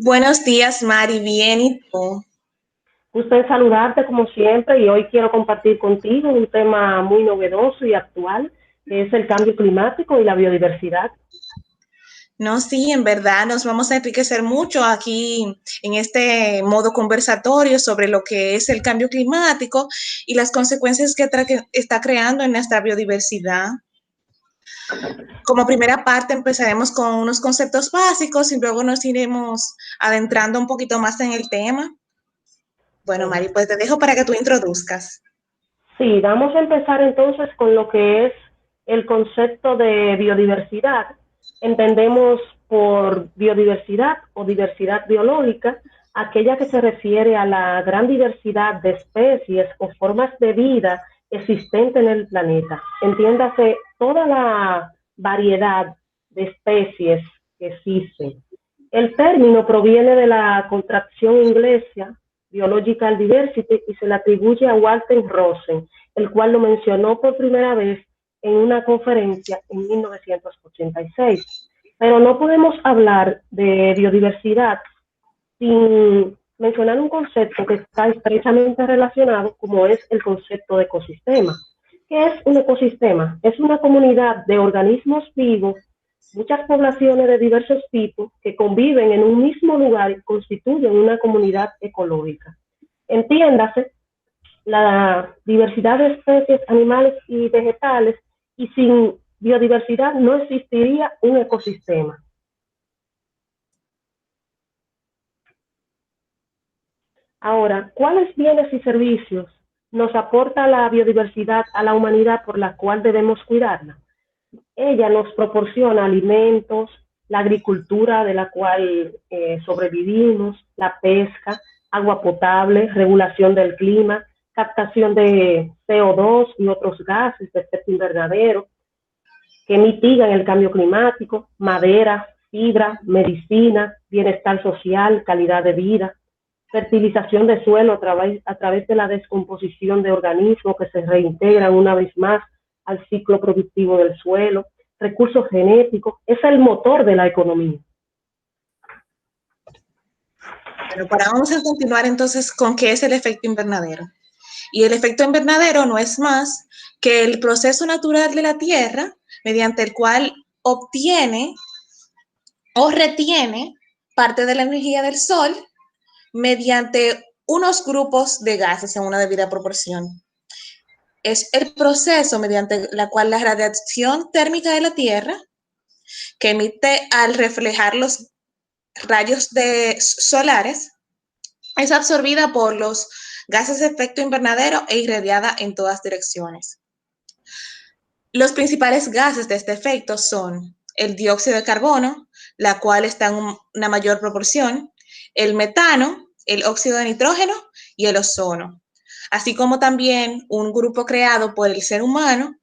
Buenos días, Mari. Bien, ¿y tú? Gusto en saludarte como siempre y hoy quiero compartir contigo un tema muy novedoso y actual, que es el cambio climático y la biodiversidad. No, sí, en verdad nos vamos a enriquecer mucho aquí en este modo conversatorio sobre lo que es el cambio climático y las consecuencias que está creando en nuestra biodiversidad. Como primera parte empezaremos con unos conceptos básicos y luego nos iremos adentrando un poquito más en el tema. Bueno, Bueno, Mari, pues te dejo para que tú introduzcas. sí, vamos a empezar entonces con lo que es el concepto de biodiversidad. Entendemos por biodiversidad o diversidad biológica aquella que se refiere a la gran diversidad de especies o formas de vida existente en el planeta. Entiéndase toda la variedad de especies que existen. El término proviene de la contracción inglesa Biological Diversity y se le atribuye a Walter Rosen, el cual lo mencionó por primera vez en una conferencia en 1986. Pero no podemos hablar de biodiversidad sin mencionar un concepto que está estrechamente relacionado, como es el concepto de ecosistema. ¿Qué es un ecosistema? Es una comunidad de organismos vivos, muchas poblaciones de diversos tipos que conviven en un mismo lugar y constituyen una comunidad ecológica. Entiéndase la diversidad de especies animales y vegetales, y sin biodiversidad no existiría un ecosistema. Ahora, ¿cuáles bienes y servicios nos aporta la biodiversidad a la humanidad por la cual debemos cuidarla? Ella nos proporciona alimentos, la agricultura de la cual sobrevivimos, la pesca, agua potable, regulación del clima, captación de CO2 y otros gases de efecto invernadero que mitigan el cambio climático, madera, fibra, medicina, bienestar social, calidad de vida, fertilización de suelo a través de la descomposición de organismos que se reintegran una vez más al ciclo productivo del suelo, recursos genéticos, es el motor de la economía. Bueno, para vamos a continuar entonces con qué es el efecto invernadero. Y el efecto invernadero no es más que el proceso natural de la Tierra mediante el cual obtiene o retiene parte de la energía del Sol mediante unos grupos de gases en una debida proporción. Es el proceso mediante el cual la radiación térmica de la Tierra, que emite al reflejar los rayos solares, es absorbida por los gases de efecto invernadero e irradiada en todas direcciones. Los principales gases de este efecto son el dióxido de carbono, la cual está en una mayor proporción, el metano, el óxido de nitrógeno y el ozono, así como también un grupo creado por el ser humano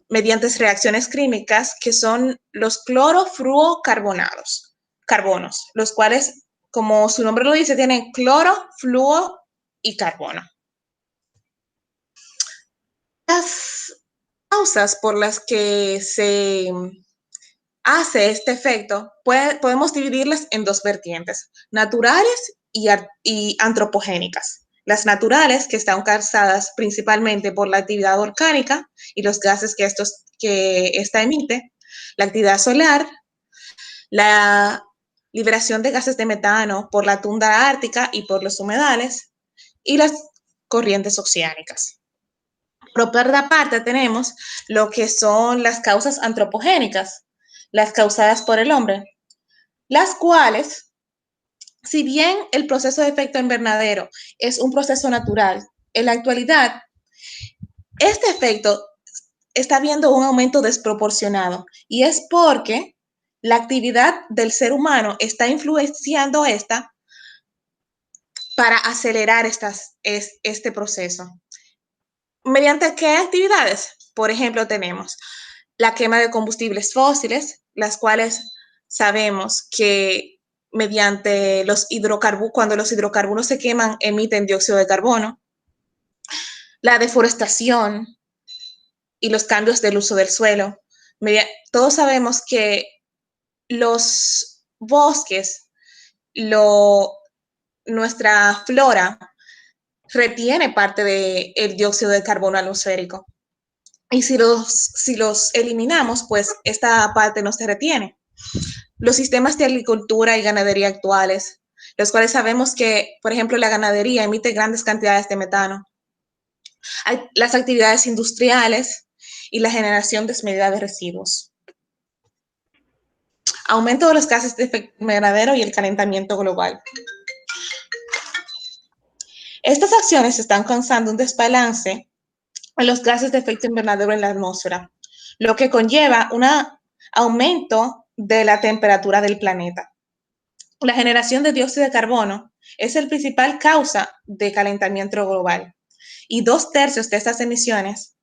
mediante reacciones químicas que son los clorofluorocarbonados, carbonos, los cuales, como su nombre lo dice, tienen cloro, fluo y carbono. Las causas por las que se hace este efecto, podemos dividirlas en dos vertientes, naturales y antropogénicas. Las naturales, que están causadas principalmente por la actividad volcánica y los gases que esta emite, la actividad solar, la liberación de gases de metano por la tundra ártica y por los humedales, y las corrientes oceánicas. Por otra parte, tenemos lo que son las causas antropogénicas, las causadas por el hombre, las cuales, si bien el proceso de efecto invernadero es un proceso natural, en la actualidad, este efecto está viendo un aumento desproporcionado y es porque la actividad del ser humano está influenciando esta para acelerar este proceso. ¿Mediante qué actividades? Por ejemplo, tenemos la quema de combustibles fósiles, las cuales sabemos que mediante cuando los hidrocarburos se queman, emiten dióxido de carbono, la deforestación y los cambios del uso del suelo. Todos sabemos que los bosques nuestra flora retiene parte del dióxido de carbono atmosférico. Y si los eliminamos, pues esta parte no se retiene. Los sistemas de agricultura y ganadería actuales, los cuales sabemos que, por ejemplo, la ganadería emite grandes cantidades de metano. Hay las actividades industriales y la generación desmedida de residuos. Aumento de los gases de efecto invernadero y el calentamiento global. Estas acciones están causando un desbalance en los gases de efecto invernadero en la atmósfera, lo que conlleva un aumento de la temperatura del planeta. La generación de dióxido de carbono es la principal causa de calentamiento global y 2/3 de estas emisiones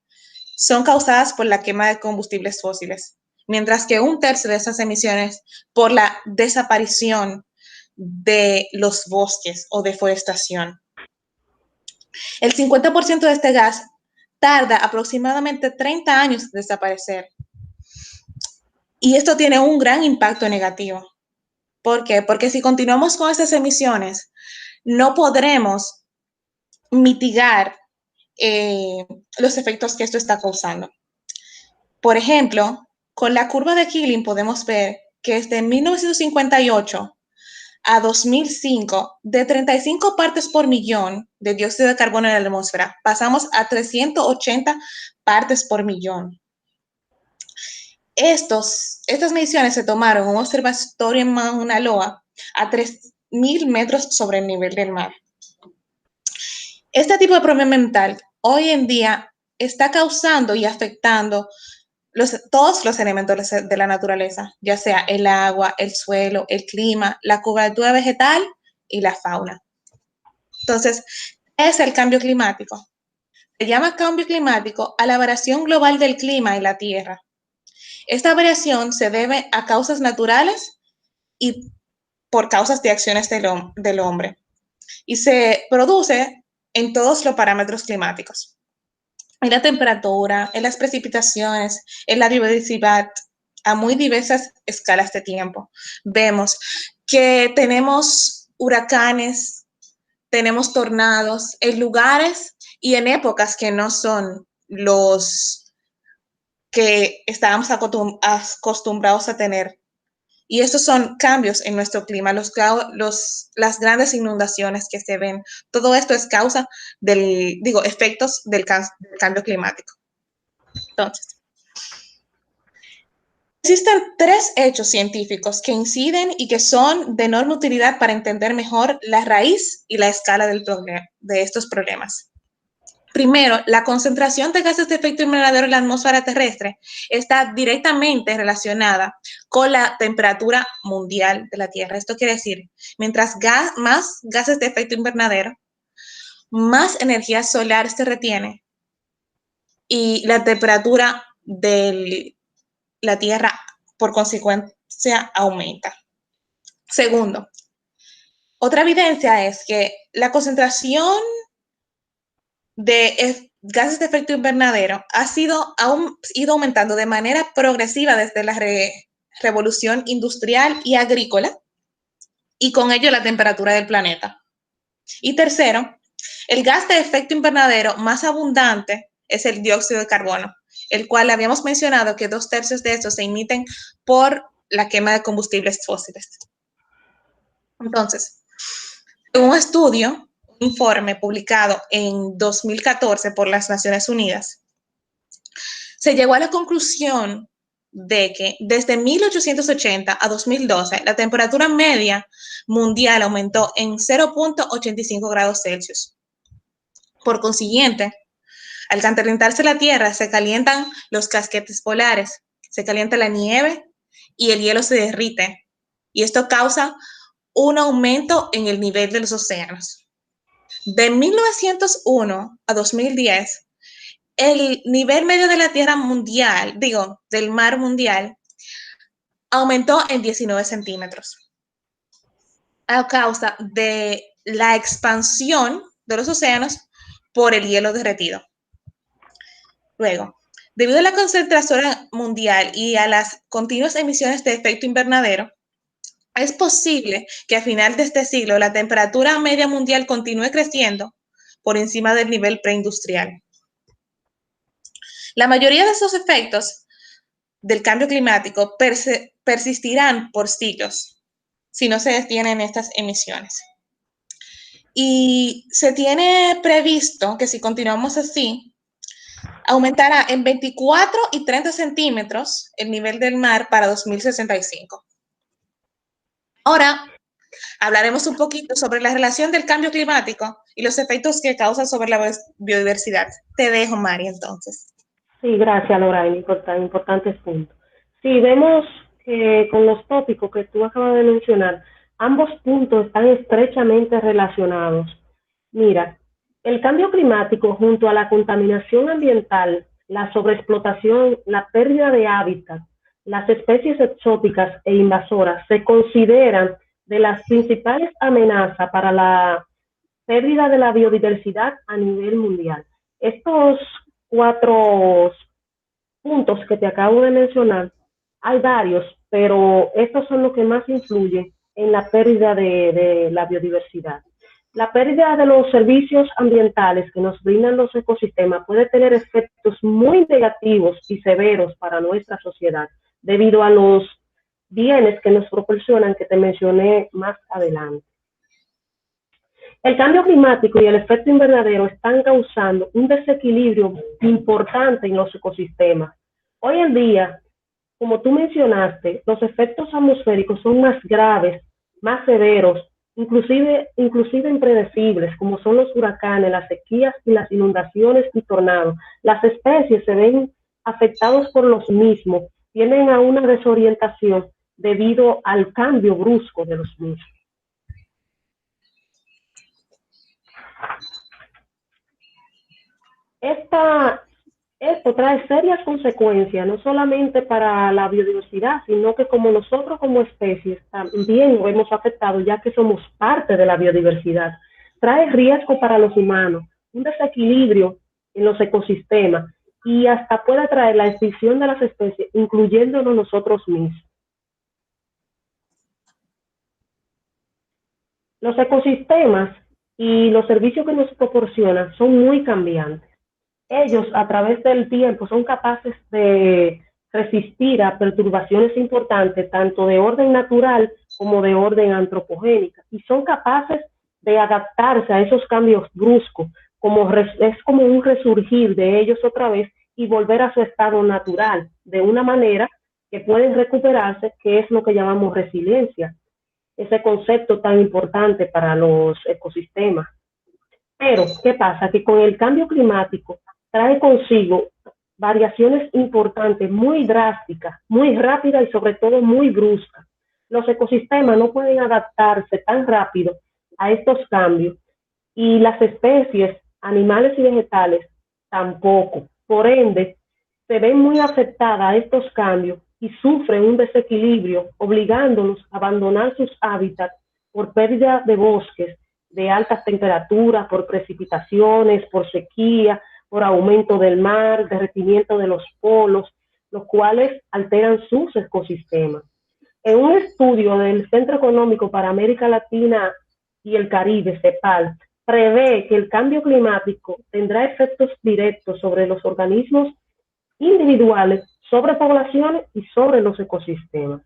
son causadas por la quema de combustibles fósiles, mientras que 1/3 de esas emisiones por la desaparición de los bosques o deforestación. El 50% de este gas tarda aproximadamente 30 años en desaparecer. Y esto tiene un gran impacto negativo. ¿Por qué? Porque si continuamos con estas emisiones, no podremos mitigar los efectos que esto está causando. Por ejemplo, con la curva de Killing podemos ver que desde 1958 a 2005, de 35 partes por millón de dióxido de carbono en la atmósfera, pasamos a 380 partes por millón. Estas mediciones se tomaron en un observatorio en Mauna Loa a 3.000 metros sobre el nivel del mar. Este tipo de problema ambiental hoy en día está causando y afectando todos los elementos de la naturaleza, ya sea el agua, el suelo, el clima, la cobertura vegetal y la fauna. Entonces, ¿qué es el cambio climático? Se llama cambio climático a la variación global del clima en la Tierra. Esta variación se debe a causas naturales y por causas de acciones del hombre y se produce en todos los parámetros climáticos. En la temperatura, en las precipitaciones, en la biodiversidad, a muy diversas escalas de tiempo. Vemos que tenemos huracanes, tenemos tornados en lugares y en épocas que no son los que estábamos acostumbrados a tener. Y estos son cambios en nuestro clima, las grandes inundaciones que se ven. Todo esto es causa efectos del cambio climático. Entonces, existen 3 hechos científicos que inciden y que son de enorme utilidad para entender mejor la raíz y la escala de estos problemas. Primero, la concentración de gases de efecto invernadero en la atmósfera terrestre está directamente relacionada con la temperatura mundial de la Tierra. Esto quiere decir, mientras más gases de efecto invernadero, más energía solar se retiene y la temperatura de la Tierra, por consecuencia, aumenta. Segundo, otra evidencia es que la concentración de gases de efecto invernadero ha ido aumentando de manera progresiva desde la revolución industrial y agrícola y con ello la temperatura del planeta. Y tercero, el gas de efecto invernadero más abundante es el dióxido de carbono, el cual habíamos mencionado que 2/3 de estos se emiten por la quema de combustibles fósiles. Entonces, en un estudio, un informe publicado en 2014 por las Naciones Unidas, se llegó a la conclusión de que desde 1880 a 2012 la temperatura media mundial aumentó en 0.85 grados Celsius. Por consiguiente, al calentarse la Tierra, se calientan los casquetes polares, se calienta la nieve y el hielo se derrite. Y esto causa un aumento en el nivel de los océanos. De 1901 a 2010, el nivel medio de la Tierra mundial, del mar mundial, aumentó en 19 centímetros a causa de la expansión de los océanos por el hielo derretido. Luego, debido a la concentración mundial y a las continuas emisiones de efecto invernadero, Es posible que a final de este siglo la temperatura media mundial continúe creciendo por encima del nivel preindustrial. La mayoría de esos efectos del cambio climático persistirán por siglos si no se detienen estas emisiones. Y se tiene previsto que si continuamos así, aumentará en 24 y 30 centímetros el nivel del mar para 2065. Ahora hablaremos un poquito sobre la relación del cambio climático y los efectos que causa sobre la biodiversidad. Te dejo, Mari, entonces. Sí, gracias, Lorraine, importantes puntos. Sí, vemos que con los tópicos que tú acabas de mencionar, ambos puntos están estrechamente relacionados. Mira, el cambio climático junto a la contaminación ambiental, la sobreexplotación, la pérdida de hábitat, las especies exóticas e invasoras se consideran de las principales amenazas para la pérdida de la biodiversidad a nivel mundial. Estos cuatro puntos que te acabo de mencionar, hay varios, pero estos son los que más influyen en la pérdida de la biodiversidad. La pérdida de los servicios ambientales que nos brindan los ecosistemas puede tener efectos muy negativos y severos para nuestra sociedad, debido a los bienes que nos proporcionan que te mencioné más adelante. El cambio climático y el efecto invernadero están causando un desequilibrio importante en los ecosistemas. Hoy en día, como tú mencionaste, los efectos atmosféricos son más graves, más severos, inclusive impredecibles, como son los huracanes, las sequías y las inundaciones y tornados. Las especies se ven afectadas por los mismos, tienden a una desorientación debido al cambio brusco de los mismos. Esto trae serias consecuencias, no solamente para la biodiversidad, sino que como nosotros como especies también lo hemos afectado, ya que somos parte de la biodiversidad. Trae riesgo para los humanos, un desequilibrio en los ecosistemas y hasta puede traer la extinción de las especies, incluyéndonos nosotros mismos. Los ecosistemas y los servicios que nos proporcionan son muy cambiantes. Ellos a través del tiempo son capaces de resistir a perturbaciones importantes, tanto de orden natural como de orden antropogénica, y son capaces de adaptarse a esos cambios bruscos, es como un resurgir de ellos otra vez y volver a su estado natural, de una manera que pueden recuperarse, que es lo que llamamos resiliencia, ese concepto tan importante para los ecosistemas. Pero, ¿qué pasa? Que con el cambio climático trae consigo variaciones importantes, muy drásticas, muy rápidas y sobre todo muy bruscas. Los ecosistemas no pueden adaptarse tan rápido a estos cambios y las especies, animales y vegetales, tampoco. Por ende, se ven muy afectadas a estos cambios y sufren un desequilibrio, obligándolos a abandonar sus hábitats por pérdida de bosques, de altas temperaturas, por precipitaciones, por sequía, por aumento del mar, derretimiento de los polos, los cuales alteran sus ecosistemas. En un estudio del Centro Económico para América Latina y el Caribe, CEPAL, prevé que el cambio climático tendrá efectos directos sobre los organismos individuales, sobre poblaciones y sobre los ecosistemas.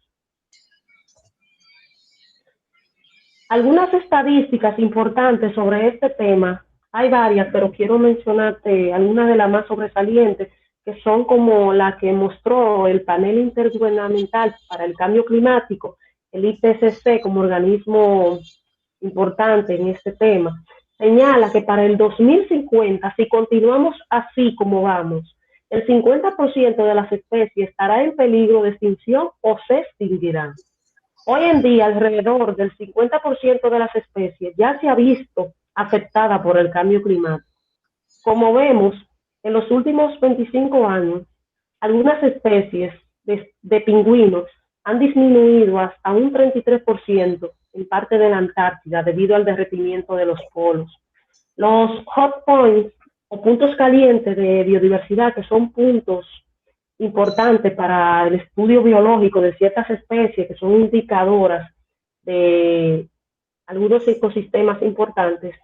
Algunas estadísticas importantes sobre este tema, hay varias, pero quiero mencionarte algunas de las más sobresalientes, que son como la que mostró el Panel Intergubernamental para el Cambio Climático, el IPCC, como organismo importante en este tema. Señala que para el 2050, si continuamos así como vamos, el 50% de las especies estará en peligro de extinción o se extinguirán. Hoy en día, alrededor del 50% de las especies ya se ha visto afectada por el cambio climático. Como vemos, en los últimos 25 años, algunas especies de pingüinos han disminuido hasta un 33% en parte de la Antártida debido al derretimiento de los polos. Los hot points o puntos calientes de biodiversidad, que son puntos importantes para el estudio biológico de ciertas especies que son indicadoras de algunos ecosistemas importantes,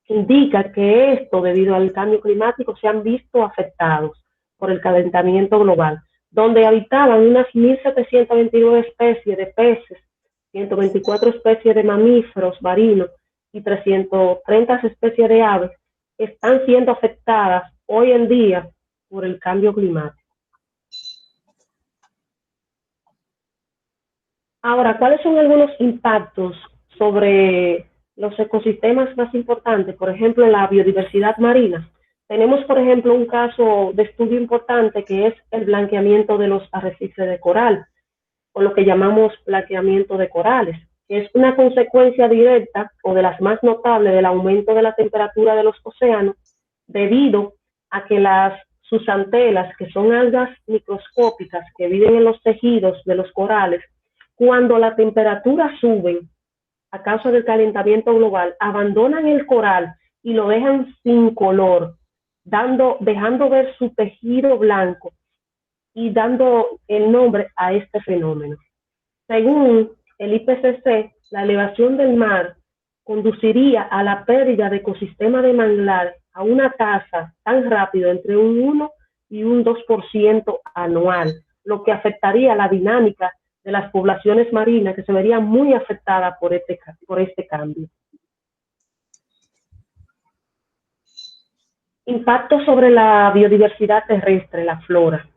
indica que esto, debido al cambio climático, se han visto afectados por el calentamiento global, donde habitaban unas 1.729 especies de peces, 124 especies de mamíferos marinos y 330 especies de aves, están siendo afectadas hoy en día por el cambio climático. Ahora, ¿cuáles son algunos impactos sobre los ecosistemas más importantes? Por ejemplo, la biodiversidad marina. Tenemos, por ejemplo, un caso de estudio importante que es el blanqueamiento de los arrecifes de coral, o lo que llamamos blanqueamiento de corales, que es una consecuencia directa o de las más notables del aumento de la temperatura de los océanos debido a que las zooxantelas, que son algas microscópicas que viven en los tejidos de los corales, cuando la temperatura sube a causa del calentamiento global, abandonan el coral y lo dejan sin color, dejando ver su tejido blanco y dando el nombre a este fenómeno. Según el IPCC, la elevación del mar conduciría a la pérdida de ecosistema de manglar a una tasa tan rápida entre un 1 y un 2% anual, lo que afectaría la dinámica de las poblaciones marinas, que se verían muy afectadas por este cambio. Impacto sobre la biodiversidad terrestre, la flora.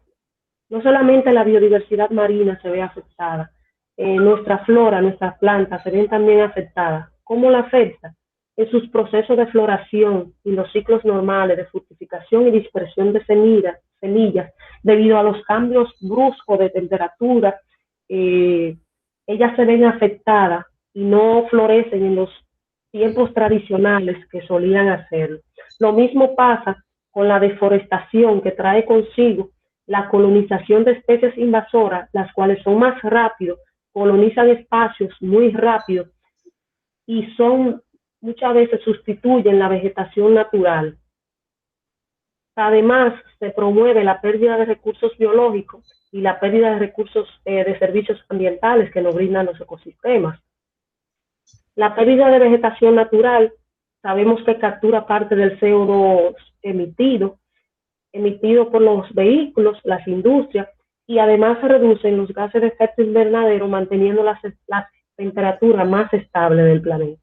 No solamente la biodiversidad marina se ve afectada, nuestra flora, nuestras plantas se ven también afectadas. ¿Cómo la afecta? En sus procesos de floración y los ciclos normales de fructificación y dispersión de semillas, debido a los cambios bruscos de temperatura, ellas se ven afectadas y no florecen en los tiempos tradicionales que solían hacerlo. Lo mismo pasa con la deforestación, que trae consigo la colonización de especies invasoras, las cuales son más rápidos, colonizan espacios muy rápido y muchas veces sustituyen la vegetación natural. Además, se promueve la pérdida de recursos biológicos y la pérdida de recursos de servicios ambientales que nos brindan los ecosistemas. La pérdida de vegetación natural, sabemos que captura parte del CO2 emitido por los vehículos, las industrias, y además se reducen los gases de efecto invernadero, manteniendo la temperatura más estable del planeta.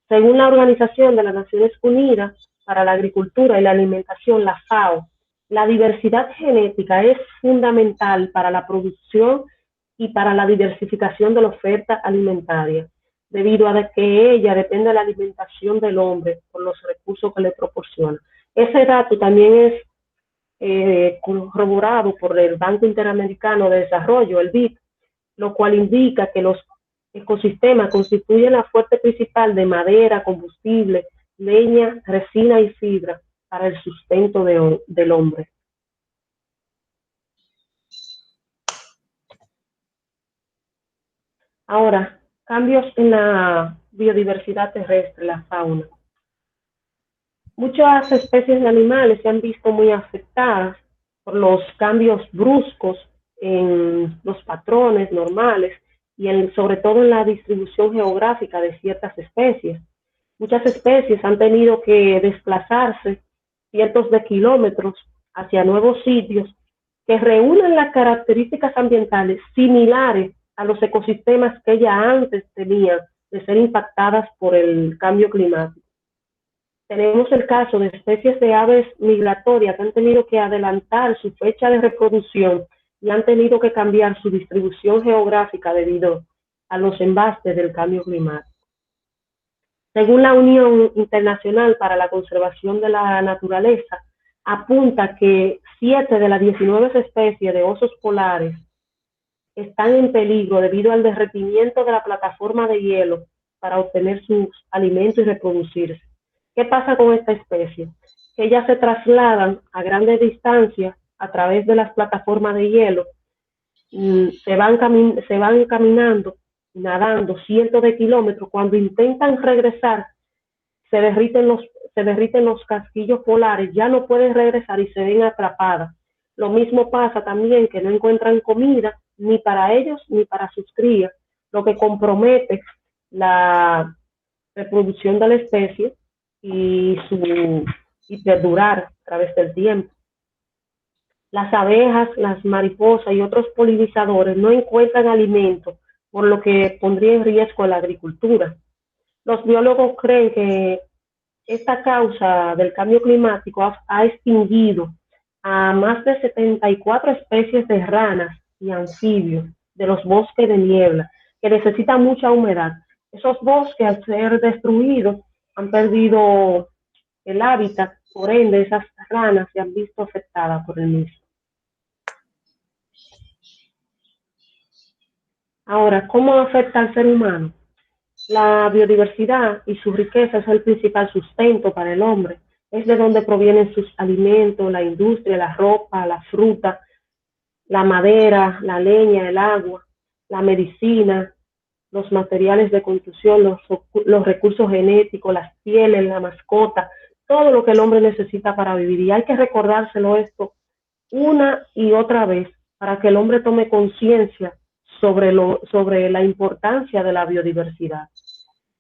Según la Organización de las Naciones Unidas para la Agricultura y la Alimentación, la FAO, la diversidad genética es fundamental para la producción y para la diversificación de la oferta alimentaria, debido a que ella depende de la alimentación del hombre por los recursos que le proporciona. Ese dato también es corroborado por el Banco Interamericano de Desarrollo, el BID, lo cual indica que los ecosistemas constituyen la fuente principal de madera, combustible, leña, resina y fibra para el sustento del hombre. Ahora, cambios en la biodiversidad terrestre, la fauna. Muchas especies de animales se han visto muy afectadas por los cambios bruscos en los patrones normales y sobre todo en la distribución geográfica de ciertas especies. Muchas especies han tenido que desplazarse cientos de kilómetros hacia nuevos sitios que reúnen las características ambientales similares a los ecosistemas que ya antes tenían de ser impactadas por el cambio climático. Tenemos el caso de especies de aves migratorias que han tenido que adelantar su fecha de reproducción y han tenido que cambiar su distribución geográfica debido a los embates del cambio climático. Según la Unión Internacional para la Conservación de la Naturaleza, apunta que 7 de las 19 especies de osos polares están en peligro debido al derretimiento de la plataforma de hielo para obtener sus alimentos y reproducirse. ¿Qué pasa con esta especie? Que ellas se trasladan a grandes distancias a través de las plataformas de hielo, se van caminando, nadando cientos de kilómetros. Cuando intentan regresar, se derriten los casquillos polares, ya no pueden regresar y se ven atrapadas. Lo mismo pasa también, que no encuentran comida ni para ellos ni para sus crías, lo que compromete la reproducción de la especie y perdurar a través del tiempo. Las abejas, las mariposas y otros polinizadores no encuentran alimento, por lo que pondría en riesgo la agricultura. Los biólogos creen que esta causa del cambio climático ha extinguido a más de 74 especies de ranas y anfibios de los bosques de niebla, que necesitan mucha humedad. Esos bosques, al ser destruidos, han perdido el hábitat, por ende, esas ranas se han visto afectadas por el mismo. Ahora, ¿cómo afecta al ser humano? La biodiversidad y su riqueza es el principal sustento para el hombre. Es de donde provienen sus alimentos, la industria, la ropa, la fruta, la madera, la leña, el agua, la medicina, los materiales de construcción, los recursos genéticos, las pieles, la mascota, todo lo que el hombre necesita para vivir. Y hay que recordárselo esto una y otra vez para que el hombre tome conciencia sobre la importancia de la biodiversidad.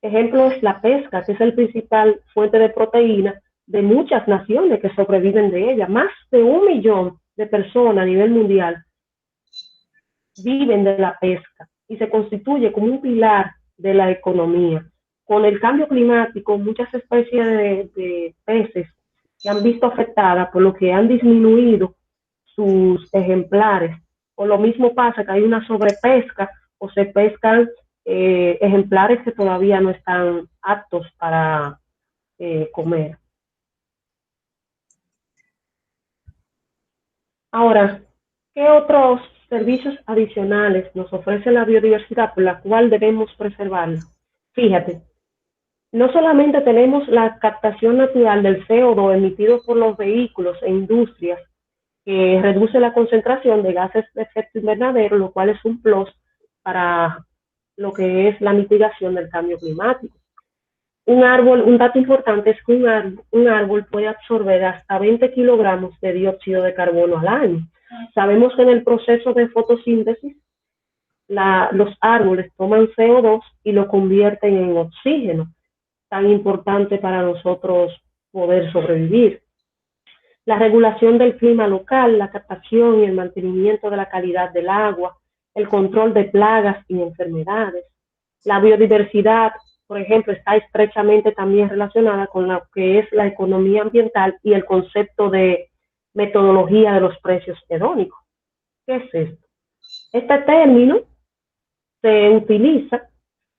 Ejemplo es la pesca, que es el principal fuente de proteína de muchas naciones que sobreviven de ella. Más de 1 millón de personas a nivel mundial viven de la pesca y se constituye como un pilar de la economía. Con el cambio climático, muchas especies de peces se han visto afectadas, por lo que han disminuido sus ejemplares. O lo mismo pasa que hay una sobrepesca o se pescan ejemplares que todavía no están aptos para comer. Ahora, ¿qué otros servicios adicionales nos ofrece la biodiversidad por la cual debemos preservarla? Fíjate, no solamente tenemos la captación natural del CO2 emitido por los vehículos e industrias, que reduce la concentración de gases de efecto invernadero, lo cual es un plus para lo que es la mitigación del cambio climático. Un dato importante es que un árbol puede absorber hasta 20 kilogramos de dióxido de carbono al año. Sabemos que en el proceso de fotosíntesis, los árboles toman CO2 y lo convierten en oxígeno, tan importante para nosotros poder sobrevivir. La regulación del clima local, la captación y el mantenimiento de la calidad del agua, el control de plagas y enfermedades. La biodiversidad, por ejemplo, está estrechamente también relacionada con lo que es la economía ambiental y el concepto de metodología de los precios hedónicos. ¿Qué es esto? Este término se utiliza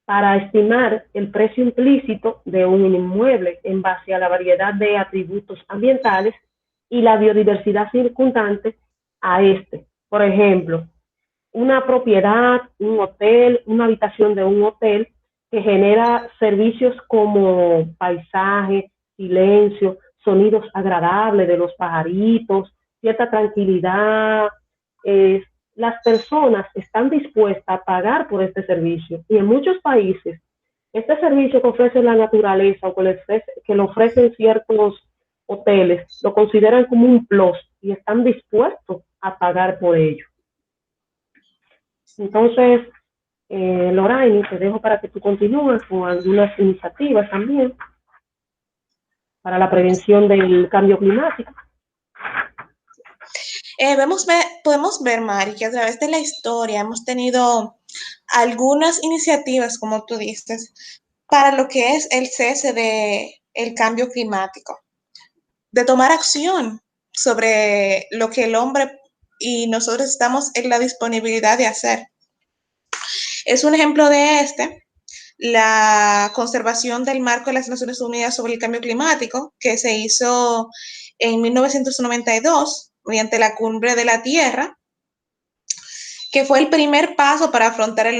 para estimar el precio implícito de un inmueble en base a la variedad de atributos ambientales y la biodiversidad circundante a este. Por ejemplo, una propiedad, un hotel, una habitación de un hotel que genera servicios como paisaje, silencio, sonidos agradables de los pajaritos, cierta tranquilidad. Las personas están dispuestas a pagar por este servicio y en muchos países este servicio que ofrece la naturaleza o que le ofrecen ciertos hoteles lo consideran como un plus y están dispuestos a pagar por ello. Entonces, Lorraine, te dejo para que tú continúes con algunas iniciativas también para la prevención del cambio climático. Podemos ver, Mari, que a través de la historia hemos tenido algunas iniciativas, como tú dices, para lo que es el cese del cambio climático, de tomar acción sobre lo que el hombre y nosotros estamos en la disponibilidad de hacer. Es un ejemplo de la conservación del marco de las Naciones Unidas sobre el cambio climático, que se hizo en 1992 mediante la Cumbre de la Tierra, que fue el primer paso para afrontar el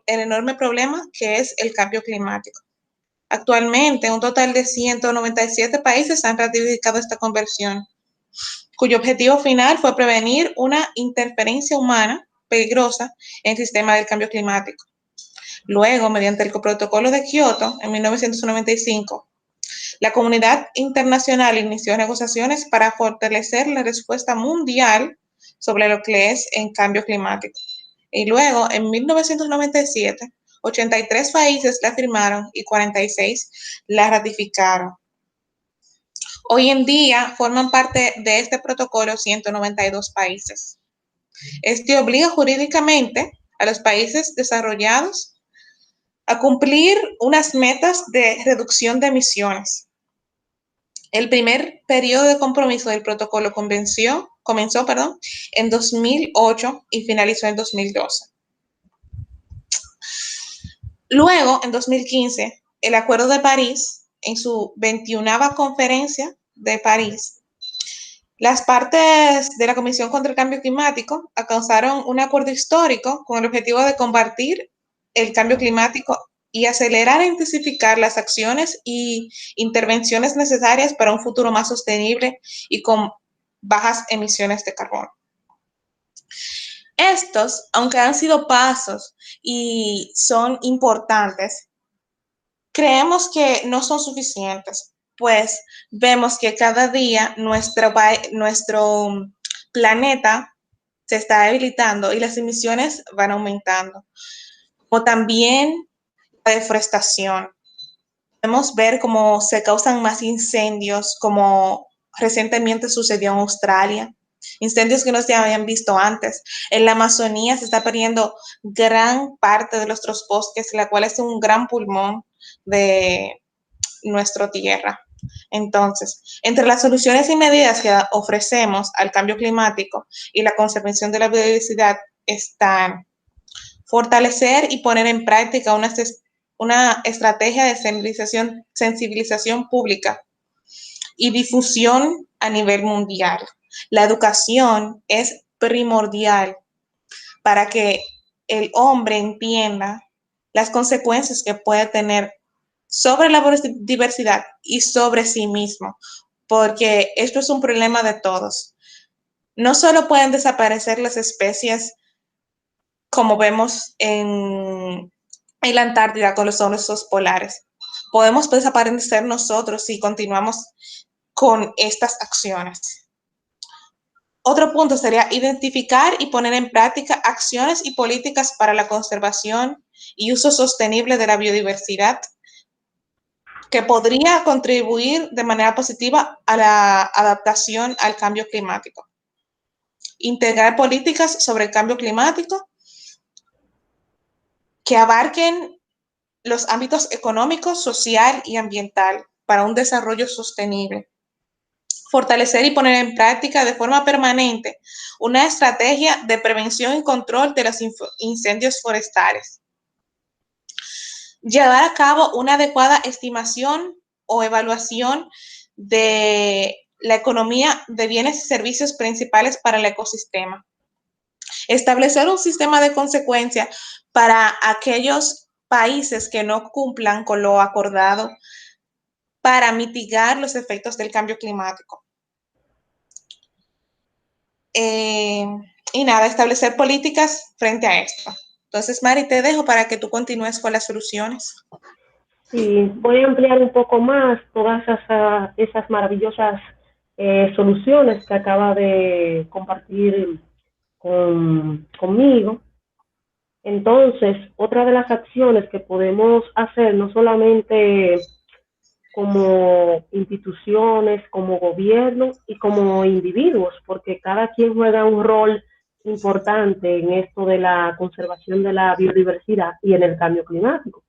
enorme problema que es el cambio climático. Actualmente, un total de 197 países han ratificado esta convención, cuyo objetivo final fue prevenir una interferencia humana peligrosa en el sistema del cambio climático. Luego, mediante el Protocolo de Kioto en 1995, la comunidad internacional inició negociaciones para fortalecer la respuesta mundial sobre lo que es el cambio climático. Y luego, en 1997, 83 países la firmaron y 46 la ratificaron. Hoy en día forman parte de este protocolo 192 países. Este obliga jurídicamente a los países desarrollados a cumplir unas metas de reducción de emisiones. El primer periodo de compromiso del protocolo comenzó en 2008 y finalizó en 2012. Luego, en 2015, el Acuerdo de París, en su 21ª conferencia de París, las partes de la Comisión contra el Cambio Climático alcanzaron un acuerdo histórico con el objetivo de combatir el cambio climático y acelerar e intensificar las acciones y intervenciones necesarias para un futuro más sostenible y con bajas emisiones de carbono. Estos, aunque han sido pasos y son importantes, creemos que no son suficientes, pues vemos que cada día nuestro planeta se está debilitando y las emisiones van aumentando, como también la deforestación. Podemos ver cómo se causan más incendios, como recientemente sucedió en Australia, incendios que no se habían visto antes. En la Amazonía se está perdiendo gran parte de nuestros bosques, la cual es un gran pulmón de nuestra tierra. Entonces, entre las soluciones y medidas que ofrecemos al cambio climático y la conservación de la biodiversidad están fortalecer y poner en práctica una estrategia de sensibilización pública y difusión a nivel mundial. La educación es primordial para que el hombre entienda las consecuencias que puede tener sobre la diversidad y sobre sí mismo, porque esto es un problema de todos. No solo pueden desaparecer las especies como vemos en la Antártida con los osos polares. Podemos desaparecer nosotros si continuamos con estas acciones. Otro punto sería identificar y poner en práctica acciones y políticas para la conservación y uso sostenible de la biodiversidad que podría contribuir de manera positiva a la adaptación al cambio climático. Integrar políticas sobre el cambio climático que abarquen los ámbitos económico, social y ambiental para un desarrollo sostenible. Fortalecer y poner en práctica de forma permanente una estrategia de prevención y control de los incendios forestales. Llevar a cabo una adecuada estimación o evaluación de la economía de bienes y servicios principales para el ecosistema. Establecer un sistema de consecuencia para aquellos países que no cumplan con lo acordado para mitigar los efectos del cambio climático. Y nada, establecer políticas frente a esto. Entonces, Mari, te dejo para que tú continúes con las soluciones. Sí, voy a ampliar un poco más todas esas maravillosas soluciones que acaba de compartir conmigo. Entonces, otra de las acciones que podemos hacer, no solamente como instituciones, como gobierno y como individuos, porque cada quien juega un rol importante en esto de la conservación de la biodiversidad y en el cambio climático.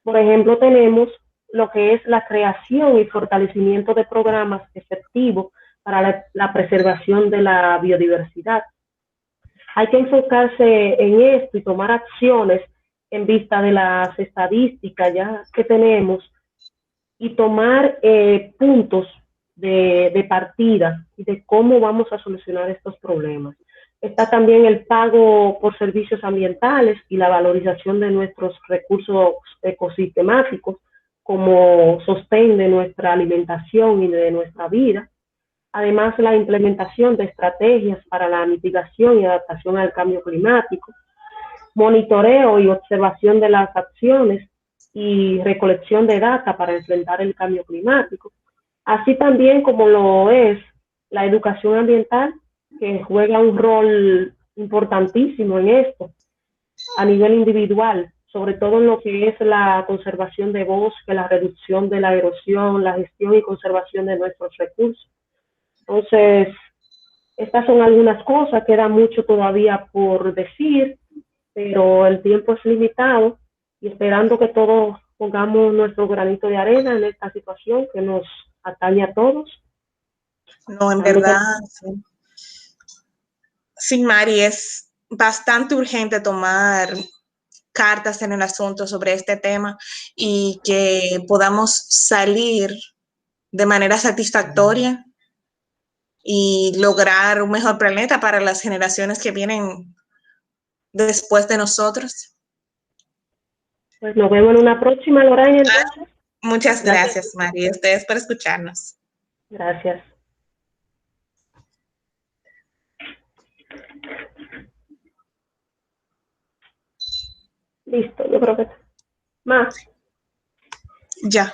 Por ejemplo, tenemos lo que es la creación y fortalecimiento de programas efectivos para la preservación de la biodiversidad. Hay que enfocarse en esto y tomar acciones en vista de las estadísticas ya que tenemos y tomar puntos de partida y de cómo vamos a solucionar estos problemas. Está también el pago por servicios ambientales y la valorización de nuestros recursos ecosistemáticos como sostén de nuestra alimentación y de nuestra vida. Además, la implementación de estrategias para la mitigación y adaptación al cambio climático, monitoreo y observación de las acciones y recolección de data para enfrentar el cambio climático, así también como lo es la educación ambiental, que juega un rol importantísimo en esto, a nivel individual, sobre todo en lo que es la conservación de bosque, la reducción de la erosión, la gestión y conservación de nuestros recursos. Entonces, estas son algunas cosas, queda mucho todavía por decir, pero el tiempo es limitado y esperando que todos pongamos nuestro granito de arena en esta situación que nos atañe a todos. No, en verdad, sí. Sí, Mari, es bastante urgente tomar cartas en el asunto sobre este tema y que podamos salir de manera satisfactoria y lograr un mejor planeta para las generaciones que vienen después de nosotros. Pues nos vemos en una próxima, Lorraine, entonces. Muchas Gracias. gracias, María, a ustedes por escucharnos. Gracias. Listo, yo creo que más. Ya.